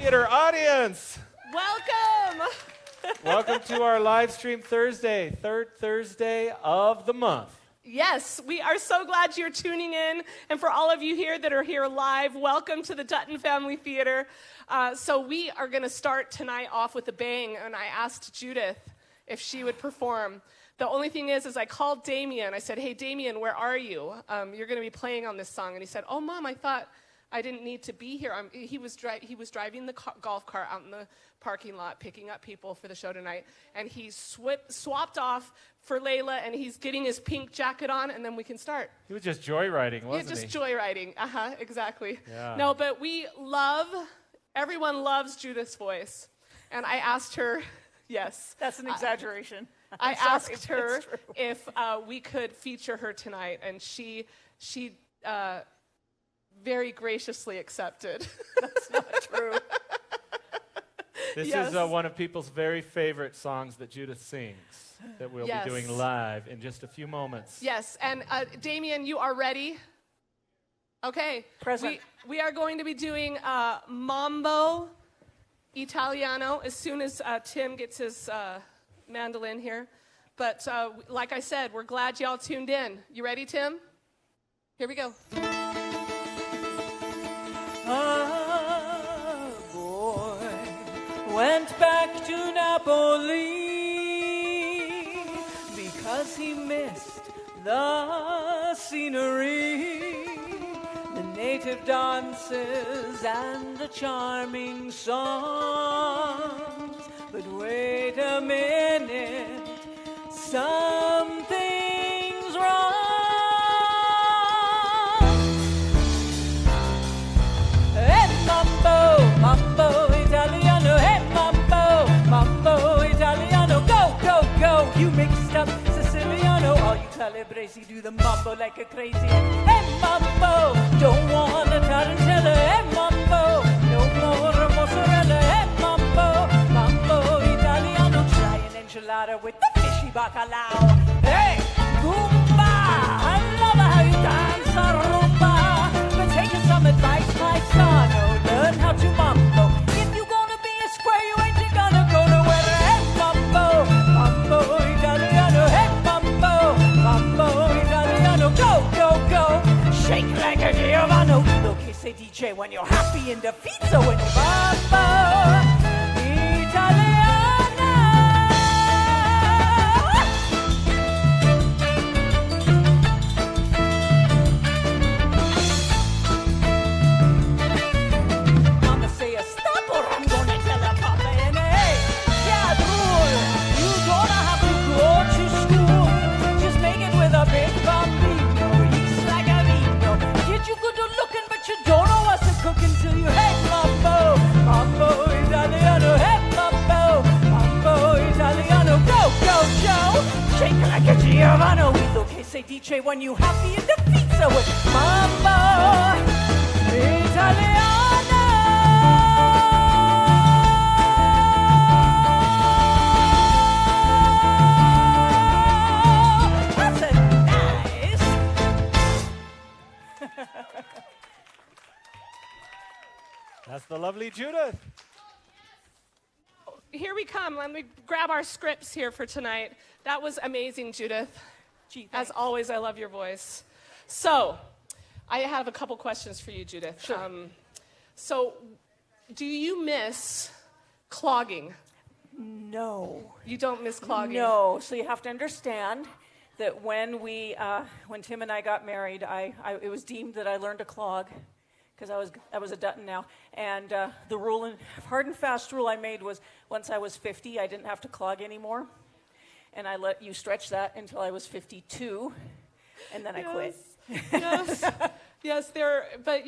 Theater audience. Welcome. Welcome to our live stream Thursday, third Thursday of the month. Yes, we are so glad you're tuning in. And for all of you here that are here live, welcome to the Dutton Family Theater. So we are going to start tonight off with a bang. And I asked Judith if she would perform. The only thing is I called Damien. I said, hey, Damien, where are you? You're going to be playing on this song. And he said, oh, Mom, I thought I didn't need to be here. He was driving the golf cart out in the parking lot, picking up people for the show tonight. And he swapped off for Layla, and he's getting his pink jacket on, and then we can start. He was just joyriding, wasn't he? Just joyriding. Exactly. Yeah. No, but everyone loves Judith's voice. And I asked her, yes. That's an exaggeration. I asked her if we could feature her tonight, and she very graciously accepted. That's not true. This is one of people's very favorite songs that Judith sings that we'll be doing live in just a few moments. Yes, and Damien, you are ready? Okay. Present. We are going to be doing MAMBO Italiano as soon as Tim gets his mandolin here. But like I said, we're glad y'all tuned in. You ready, Tim? Here we go. A boy went back to Napoli because he missed the scenery, the native dances and the charming songs. But wait a minute, something's wrong. Mambo Italiano, hey Mambo Italiano, go, go, go. You mixed up Siciliano, all you calabresi do the mambo like a crazy. Hey Mambo, don't want a tarantella. Hey Mambo, no more mozzarella. Hey Mambo Italiano, try an enchilada with the fishy bacalao. Hey, Goomba, I love how you dance a rumba. But taking some advice, my son, learn how to mambo. If you gonna be a square, you ain't gonna go nowhere. Hey mambo, mambo Italiano. Hey mambo Italiano. Go, go, go. Shake like a Giovanni. Look, you say DJ when you're happy in defeat. So when you mambo Italiano. You don't know what's to cook until you hate mambo, mambo Italiano, hey mambo Italiano, go, go, Joe, shake like a Giovanni. Lo que say DJ when you happy in defeat, so it's mambo Italiano. That's it, nice. That's the lovely Judith. Here we come. Let me grab our scripts here for tonight. That was amazing, Judith. Gee, as always, I love your voice. So, I have a couple questions for you, Judith. Sure. So, do you miss clogging? No. You don't miss clogging? No. So you have to understand that when Tim and I got married, it was deemed that I learned to clog. Because I was a Dutton now, and the hard and fast rule I made was once I was 50, I didn't have to clog anymore, and I let you stretch that until I was 52, and then I quit. Yes, yes. But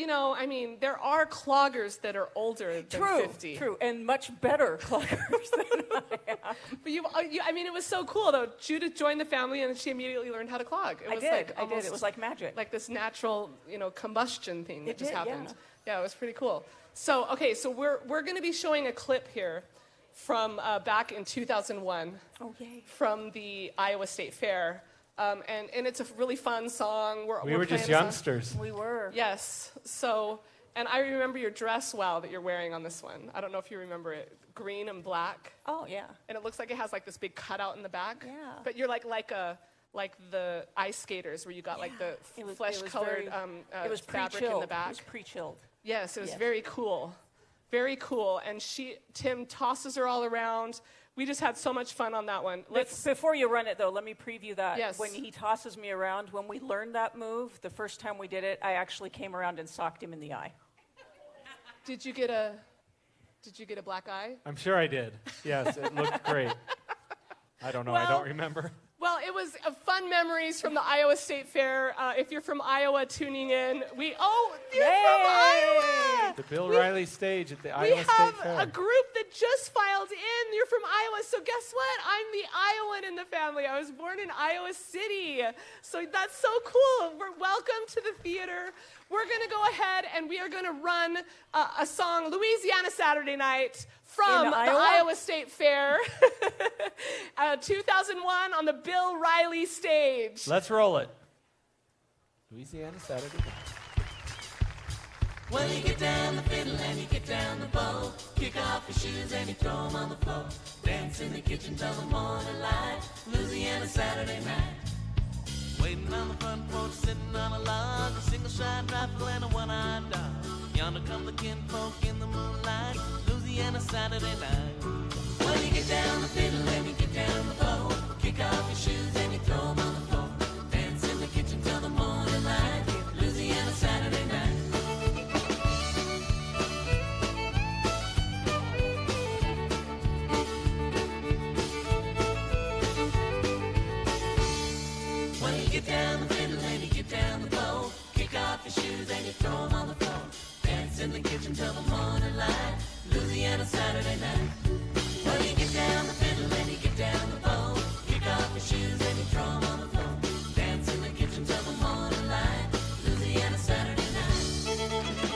there are cloggers that are older than 50. True, and much better cloggers than I am. But it was so cool though. Judith joined the family, and she immediately learned how to clog. I did. It was like magic. Like this natural, combustion thing that just happened. Yeah. Yeah, it was pretty cool. So, okay, so we're going to be showing a clip here from back in 2001. Oh, yay. From the Iowa State Fair. And it's a really fun song. We were just youngsters. We were. Yes. So And I remember your dress well that you're wearing on this one. I don't know if you remember it. Green and black. Oh, yeah. And it looks like it has like this big cutout in the back. Yeah. But you're like the ice skaters where you got like the flesh-colored fabric in the back. It was pre-chilled. Yes, it was very cool. Very cool. And Tim tosses her all around. We just had so much fun on that one. Before you run it, though, let me preview that. Yes. When he tosses me around, when we learned that move, the first time we did it, I actually came around and socked him in the eye. Did you get a black eye? I'm sure I did. Yes, it looked great. I don't know. I don't remember. Well, it was fun memories from the Iowa State Fair. If you're from Iowa tuning in, you're from Iowa! The Bill Riley stage at the Iowa State Fair. We have a group that just filed in. You're from Iowa, so guess what? I'm the Iowan in the family. I was born in Iowa City. So that's so cool. Welcome to the theater. We're going to go ahead and we are going to run a song, Louisiana Saturday Night, from the Iowa State Fair, 2001 on the Bill Riley stage. Let's roll it. Louisiana Saturday. Well, you get down the fiddle and you get down the bow. Kick off your shoes and you throw them on the floor. Dance in the kitchen till the morning light. Louisiana Saturday night. Waiting on the front porch, sitting on a log. A single-shot rifle and a one-eyed dog. Yonder come the kinfolk in the moonlight. Louisiana Saturday night. Well, you get down the fiddle and you get down the bow. Kick off your shoes and you throw them on the floor. Dance in the kitchen till the morning light. Louisiana Saturday night. Well, you get down the fiddle and you get down the bow. Kick off your shoes and you throw them on the floor. Dance in the kitchen till the morning light. Louisiana Saturday night. Well, you get down the fiddle and you get down the bow. Kick off your shoes and you throw them on the floor. Dance in the kitchen till the morning light. Louisiana Saturday night.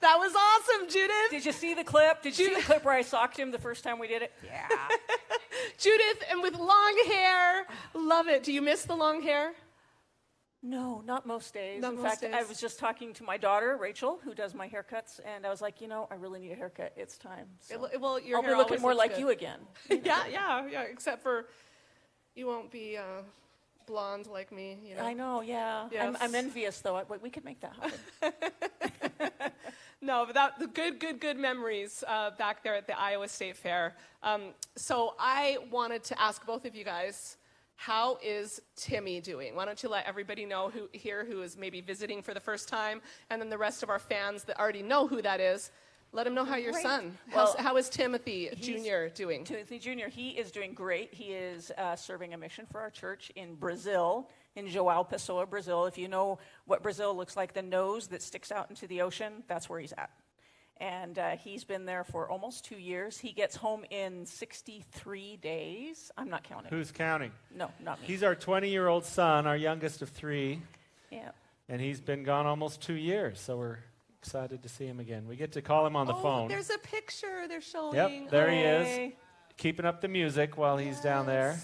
That was awesome, Judith. Did you see the clip? Did you see the clip where I socked him the first time we did it? Yeah. Judith, and with long hair. Love it. Do you miss the long hair? No, not most days. Not In most fact, days. I was just talking to my daughter, Rachel, who does my haircuts, and I was like, I really need a haircut. It's time. So Well, your I'll hair be looking always more looks like good. you again. Yeah. Except for you won't be blonde like me. You know? I know, yeah. Yes. I'm envious, though. We could make that happen. No, but the good memories back there at the Iowa State Fair. So I wanted to ask both of you guys, how is Timmy doing? Why don't you let everybody know who is maybe visiting for the first time, and then the rest of our fans that already know who that is, let them know how your Great. son, Well, how is Timothy Jr. doing? Timothy Jr., he is doing great. He is serving a mission for our church in Brazil, in João Pessoa, Brazil. If you know what Brazil looks like, the nose that sticks out into the ocean, that's where he's at. And he's been there for almost 2 years. He gets home in 63 days. I'm not counting. Who's counting? No, not me. He's our 20-year-old son, our youngest of 3. Yeah. And he's been gone almost 2 years, so we're excited to see him again. We get to call him on the phone. There's a picture they're showing. Yep, there he is, Hey. keeping up the music while he's down there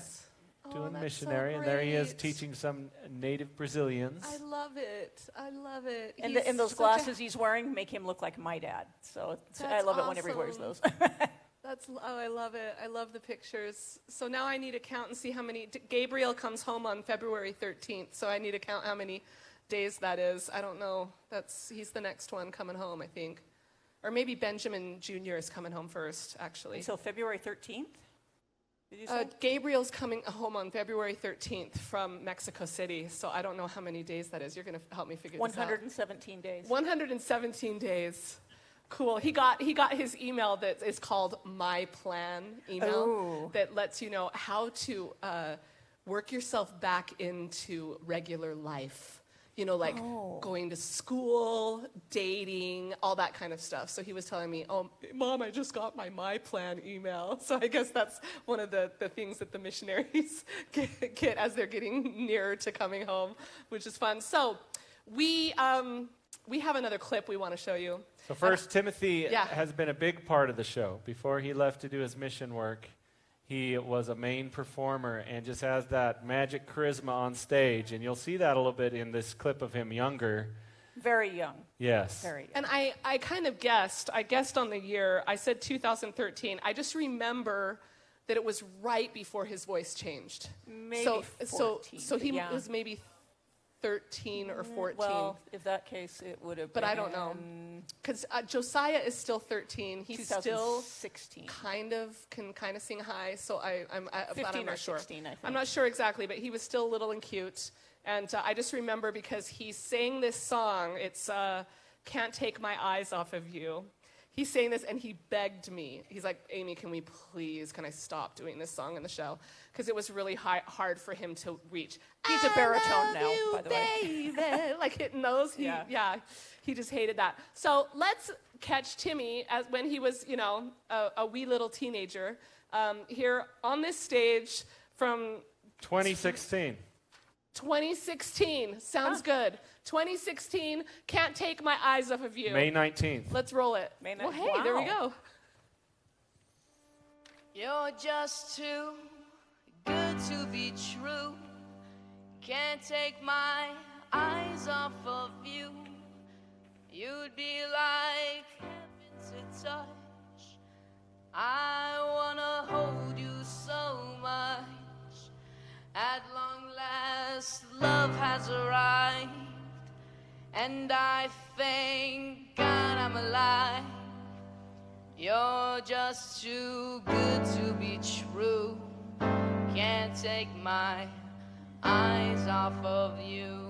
doing that's missionary. so And there he is great. teaching some native Brazilians. I love it. And, He's and those such glasses he's wearing make him look like my dad. So I That's love it whenever he wears awesome. those. I love it. I love the pictures. So now I need to count and see how many. Gabriel comes home on February 13th, so I need to count how many days that is. I don't know. He's the next one coming home, I think. Or maybe Benjamin Jr. is coming home first, actually. Until February 13th? Did you say? Gabriel's coming home on February 13th from Mexico City, so I don't know how many days that is. You're going to help me figure this out. 117 days. 117 days. Cool. He got his email that is called My Plan email that lets you know how to work yourself back into regular life. You know, like going to school, dating, all that kind of stuff. So he was telling me, oh, Mom, I just got my Plan email. So I guess that's one of the things that the missionaries get as they're getting nearer to coming home, which is fun. So we have another clip we want to show you. So first, Timothy has been a big part of the show. Before he left to do his mission work, he was a main performer and just has that magic charisma on stage. And you'll see that a little bit in this clip of him younger. Very young. Yes. Very young. And I kind of guessed on the year. I said 2013. I just remember that it was right before his voice changed. Maybe 14. So he was maybe 13 or 14. Well, if that case, it would have been. But I don't know. Because Josiah is still 13. He's still 16. can sing high. So I'm 15 but I'm or not sure. 16, I think. I'm not sure exactly, but he was still little and cute. And I just remember because he sang this song. It's Can't Take My Eyes Off of You. He sang this and he begged me. He's like, Amy, can I stop doing this song in the show? Because it was really hard for him to reach. He's a baritone now, by the way. Baby. Like hitting those. He just hated that. So let's catch Timmy when he was, a wee little teenager here on this stage from 2016. 2016. Sounds good. 2016, Can't Take My Eyes Off of You. May 19th. Let's roll it. Well, hey, there we go. You're just too good to be true. Can't take my eyes off of you. You'd be like heaven to touch. I wanna hold you so much. At long last, love has arrived, and I thank God I'm alive. You're just too good to be true. Can't take my eyes off of you.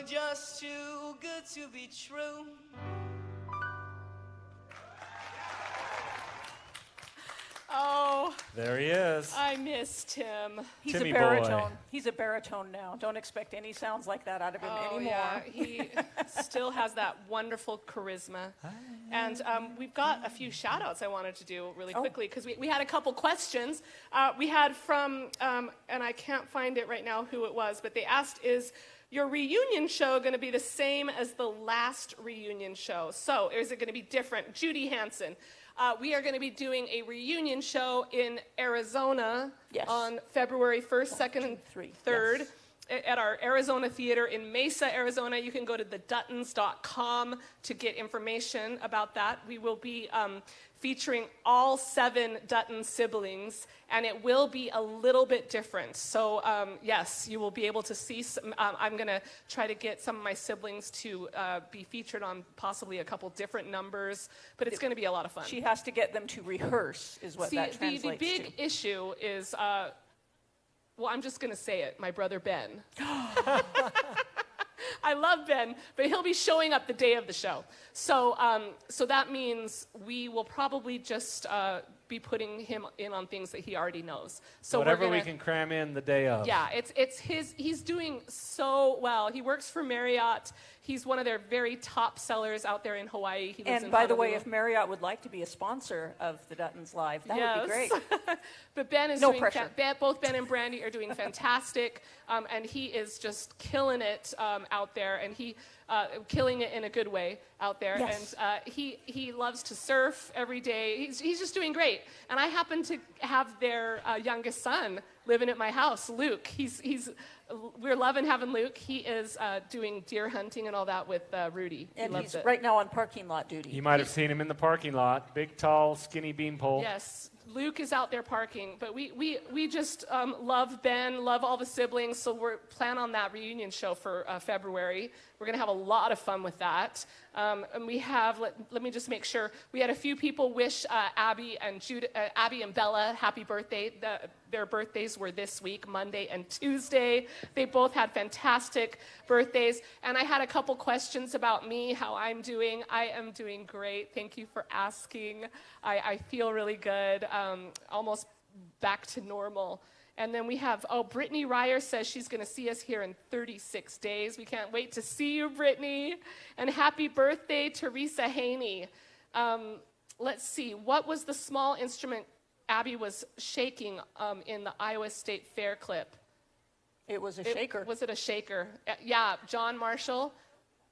Just too good to be true. Oh, There he is. I missed him. He's Timmy a baritone. boy. He's a baritone now. Don't expect any sounds like that out of him anymore. Yeah, he still has that wonderful charisma. And we've got a few shout-outs I wanted to do really quickly because we had a couple questions. We had from, and I can't find it right now who it was, but they asked, is your reunion show going to be the same as the last reunion show? So is it going to be different? Judy Hansen. We are going to be doing a reunion show in Arizona on February 1st, 2nd, and 3rd at our Arizona Theater in Mesa, Arizona. You can go to theduttons.com to get information about that. We will be featuring all 7 Dutton siblings, and it will be a little bit different. So, yes, you will be able to see some. I'm going to try to get some of my siblings to be featured on possibly a couple different numbers, but it's going to be a lot of fun. She has to get them to rehearse, is what that translates to. The big issue is, well, I'm just going to say it, my brother Ben. I love Ben, but he'll be showing up the day of the show. So that means we will probably just be putting him in on things that he already knows. So whatever we can cram in the day of. Yeah, it's his. He's doing so well. He works for Marriott. He's one of their very top sellers out there in Hawaii. He lives in by the way, Honolulu. if Marriott would like to be a sponsor of the Duttons Live, that would be great. But Ben is No doing pressure. both Ben and Brandy are doing fantastic, and he is just killing it out there, and he killing it in a good way out there. Yes. And he loves to surf every day. He's just doing great. And I happen to have their youngest son living at my house, Luke. We're loving having Luke. He is doing deer hunting and all that with Rudy. And he loves he's it. right now on parking lot duty. You might have seen him in the parking lot. Big, tall, skinny beanpole. Yes, Luke is out there parking, but we just love Ben, love all the siblings, so we're plan on that reunion show for February. We're going to have a lot of fun with that. And we have, let me just make sure, we had a few people wish Abby and Bella happy birthday. Their birthdays were this week, Monday and Tuesday. They both had fantastic birthdays. And I had a couple questions about me, how I'm doing. I am doing great. Thank you for asking. I feel really good, almost back to normal. And then we have, Brittany Ryer says she's going to see us here in 36 days. We can't wait to see you, Brittany. And happy birthday, Teresa Haney. Let's see, what was the small instrument Abby was shaking in the Iowa State Fair clip? It was a shaker. Was it a shaker? Yeah, John Marshall.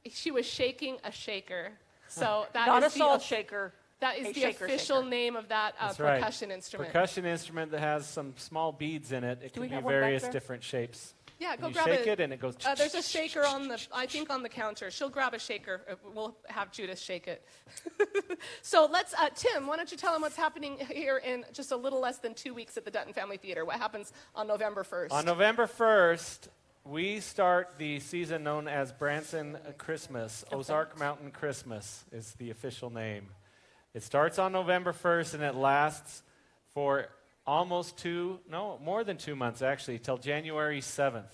She was shaking a shaker. So that Not is a salt shaker. That is A the shaker, official shaker. name of that That's percussion right. instrument. Percussion instrument that has some small beads in it. It Do can we be have one back various there? different shapes. Yeah, go You grab shake it and it goes. There's a shaker on the counter. She'll grab a shaker. We'll have Judith shake it. So let's, Tim, why don't you tell them what's happening here in just a little less than 2 weeks at the Dutton Family Theater? What happens on November 1st? On November 1st, we start the season known as Branson Christmas. Ozark Mountain Christmas is the official name. It starts on November 1st and it lasts for more than 2 months actually, till January 7th.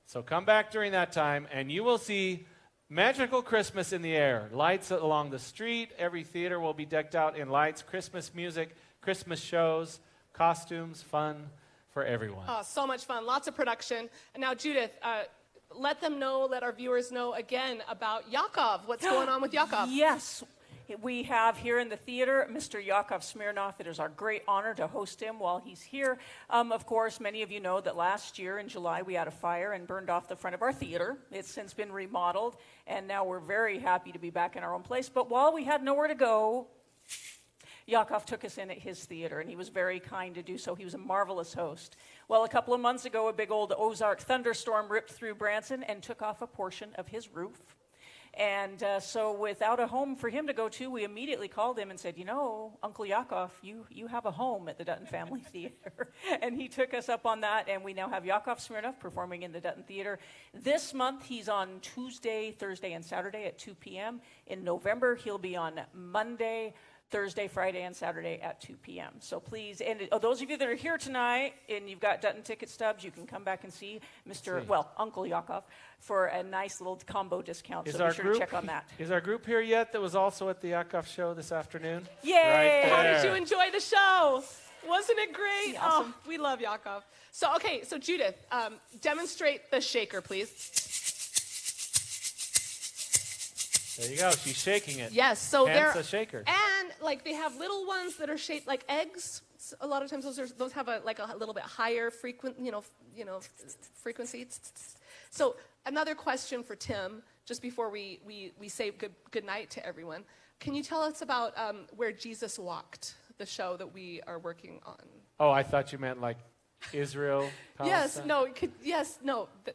So come back during that time and you will see magical Christmas in the air. Lights along the street. Every theater will be decked out in lights, Christmas music, Christmas shows, costumes, fun for everyone. Oh, so much fun. Lots of production. And now, Judith, let our viewers know again about Yakov. What's going on with Yakov? Yes. We have here in the theater Mr. Yakov Smirnov. It is our great honor to host him while he's here. Of course, many of you know that last year in July we had a fire and burned off the front of our theater. It's since been remodeled, and now we're very happy to be back in our own place. But while we had nowhere to go, Yakov took us in at his theater, and he was very kind to do so. He was a marvelous host. Well, a couple of months ago, a big old Ozark thunderstorm ripped through Branson and took off a portion of his roof. And so without a home for him to go to, we immediately called him and said, Uncle Yakov, you have a home at the Dutton Family Theater. And he took us up on that, and we now have Yakov Smirnov performing in the Dutton Theater. This month, he's on Tuesday, Thursday, and Saturday at 2 p.m. In November, he'll be on Monday, Thursday, Friday, and Saturday at 2 p.m. So please, and those of you that are here tonight and you've got Dutton ticket stubs, you can come back and see Uncle Yakov for a nice little combo discount. So be sure to check on that. Is our group here yet that was also at the Yakov show this afternoon? Yay! Right How there. did you enjoy the show? Wasn't it great? Awesome. Oh, we love Yakov. So, okay, so Judith, demonstrate the shaker, please. There you go. She's shaking it. Yes, so Hence they're a shaker. And like they have little ones that are shaped like eggs. So a lot of times those have a little bit higher frequency. So another question for Tim, just before we say good night to everyone. Can you tell us about where Jesus walked, the show that we are working on? Oh, I thought you meant like Israel, Palestine.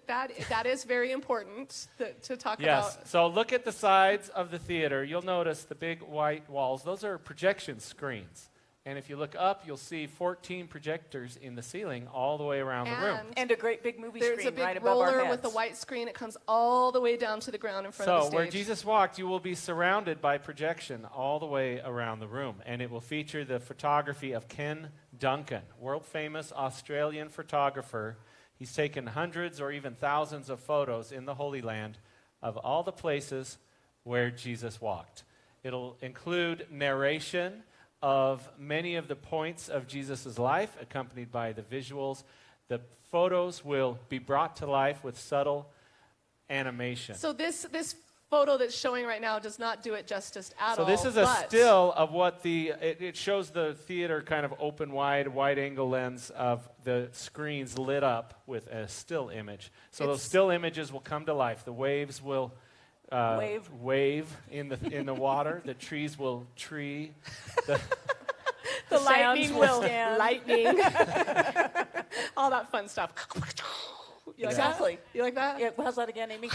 That is very important to talk Yes. about. So look at the sides of the theater. You'll notice the big white walls. Those are projection screens. And if you look up, you'll see 14 projectors in the ceiling all the way around the room. And a great big movie There's screen a big right above our roller heads. with a white screen. It comes all the way down to the ground in front of the So stage. where Jesus walked, you will be surrounded by projection all the way around the room. And it will feature the photography of Ken Duncan, world-famous Australian photographer. He's taken hundreds or even thousands of photos in the Holy Land of all the places where Jesus walked. It'll include narration of many of the points of Jesus' life, accompanied by the visuals. The photos will be brought to life with subtle animation. So this photo that's showing right now does not do it justice at all. So this is a still of what it shows the theater kind of open wide angle lens of the screens lit up with a still image. So those still images will come to life. The waves will wave in the water. The trees will tree. The lightning will stand. lightning. All that fun stuff. You like Exactly. that? You like that? Yeah, how's that again, Amy?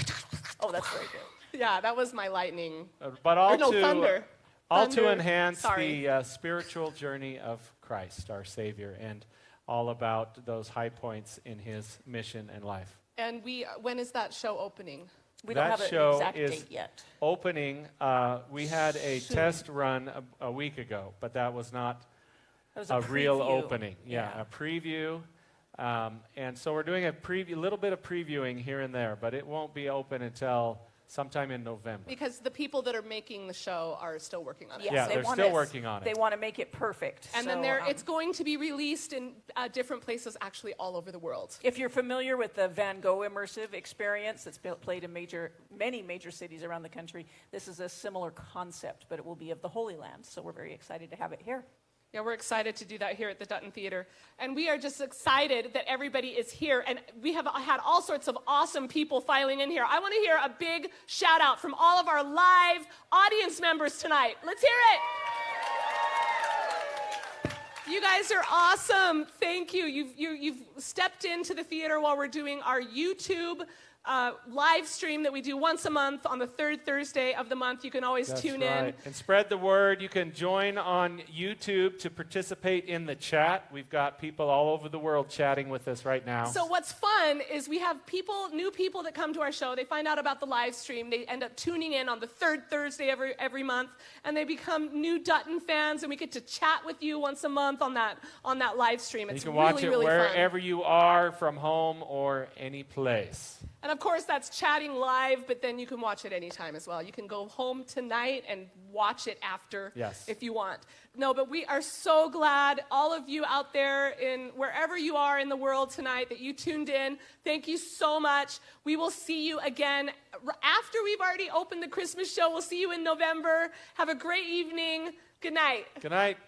Oh, that's very good. Yeah, that was my lightning. But all thunder. All Thunder. to enhance Sorry. the spiritual journey of Christ, our Savior, and all about those high points in His mission and life. And when is that show opening? We That don't have show an exact is date yet. Opening, we had a test run a week ago, but that was not It was a real preview. opening. Yeah, a preview. And so we're doing a little bit of previewing here and there, but it won't be open until sometime in November. Because the people that are making the show are still working on it. Yes, Yeah, they they're want still us- working on it. They want to make it perfect. And so, then it's going to be released in different places actually all over the world. if you're familiar with the Van Gogh immersive experience that's played in many major cities around the country, this is a similar concept, but it will be of the Holy Land. So we're very excited to have it here. Yeah, we're excited to do that here at the Dutton Theater. And we are just excited that everybody is here. And we have had all sorts of awesome people filing in here. I want to hear a big shout out from all of our live audience members tonight. Let's hear it. You guys are awesome. Thank you. You've stepped into the theater while we're doing our YouTube live stream that we do once a month on the third Thursday of the month. You can always tune in. And spread the word. You can join on YouTube to participate in the chat. We've got people all over the world chatting with us right now. So what's fun is we have new people that come to our show. They find out about the live stream. They end up tuning in on the third Thursday every month, and they become new Dutton fans, and we get to chat with you once a month on that live stream. It's you can really, watch it really fun. wherever you are, from home or any place. And of course, that's chatting live, but then you can watch it anytime as well. You can go home tonight and watch it after if you want. No, but we are so glad, all of you out there in wherever you are in the world tonight, that you tuned in. Thank you so much. We will see you again after we've already opened the Christmas show. We'll see you in November. Have a great evening. Good night. Good night.